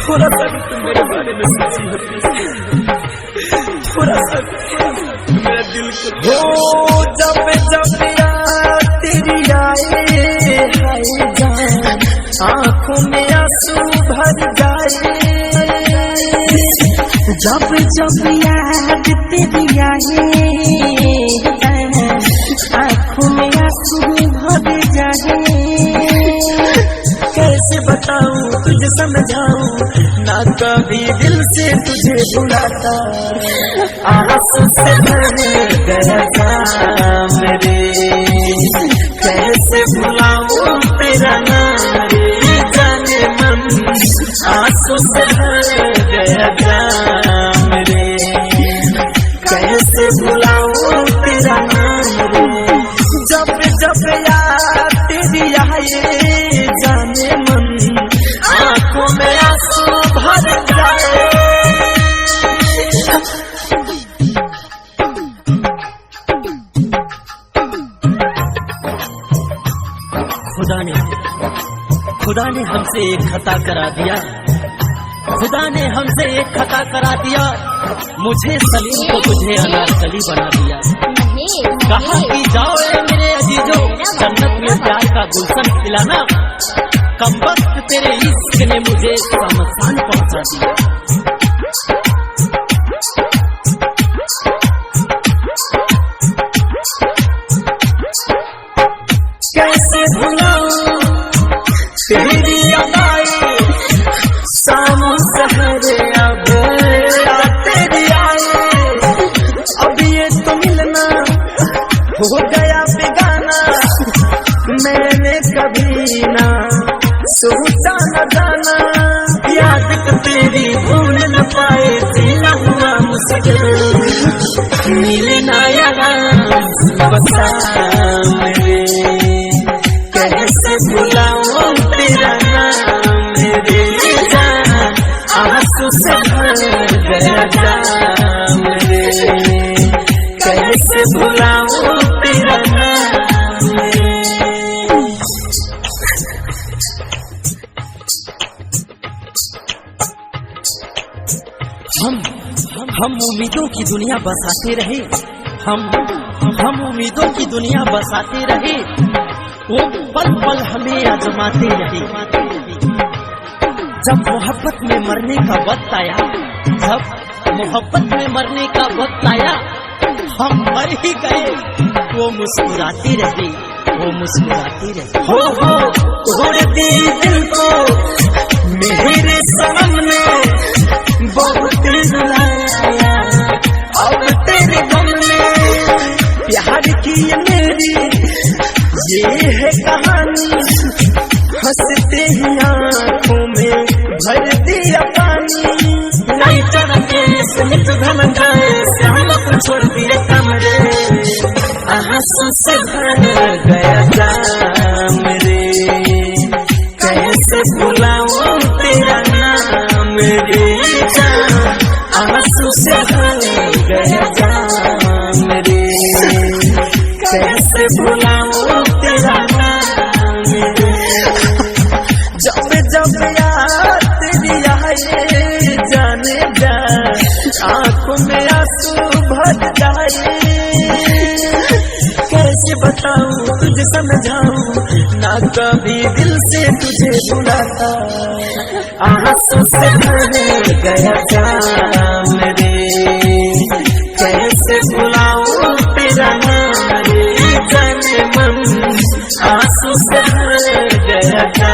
थोड़ा सा भी तुम मेरे बारे में सोची होती, थोड़ा सा मेरा दिल को हो। जब जब याद तेरी आए हाय जान, आँखों में आंसू भर जाए। जब जब याद तेरी आए आँखों में आंसू भर जाए। कैसे बताऊं तुझे समझाऊं, ना कभी दिल से तुझे भुलाता, आंसू से भर गया था मेरे। कैसे भुलाऊं तेरा नाम रे जाने मन, आंसू से भर गया था मेरे। कैसे भुलाऊं तेरा नाम रे। जब जब याद तेरी आए जाने मन, आँखों में आंसू भर जाए। खुदा ने हमसे एक खता करा दिया, खुदा ने हमसे एक खता करा दिया। मुझे सलीम को तुझे अनारकली बना दिया। कहा कि जाओ मेरे अजीजों, जन्नत में प्यार का गुलशन खिलाना। कम वक्त तेरे इश्क ने मुझे शमशान पहुंचा दिया। कैसे भुलाऊं तेरी अदाएं, शाम सहरे अब तेरी आए। अब ये तो मिलना हो गया बेगाना, मैंने कभी ना सोचा न जाना। याद तो तेरी भूल न पाए, जीना हुआ मुश्किल मिलना यार बता मेरे। कैसे भुलाऊं तेरा नाम मेरे जान, आंसू से भर गया था मेरे। कैसे भुलाऊं तेरा नाम मेरे। हम उम्मीदों की दुनिया बसाते रहे, हम उम्मीदों की दुनिया बसाते रहे। वो पल पल हमें आजमाते रहे। जब मोहब्बत में मरने का वक्त आया, जब मोहब्बत में मरने का वक्त आया, हम मर ही गए। वो मुस्कुराती रही, वो मुस्कुराती रही। हो तोड़ दी दिल को मेरे सनम ने, बहुत रुलाया अब तेरे गम ने। प्यार की ये मेरी ये है कहानी, हंसते ही आँखों में भर दिया पानी। लाइटर के स्मित धन गए, श्याम छोड़ दिए कमरे। आंसू से भर गया था मेरे। कैसे भुलाऊं तेरा नाम रे जान, आंसू से भर गया था मेरे। कैसे भुलाऊं तेरा नाम रे। जब जब याद तेरी आए जाने जा, आँखों में आंसू भर जाए। कैसे बताऊं तुझे समझाऊं, ना कभी दिल से तुझे भुलाता, आंसू से भर गया था मेरे। कैसे भुलाऊं तेरा नाम रे जाने मन, आंसू से भर गया था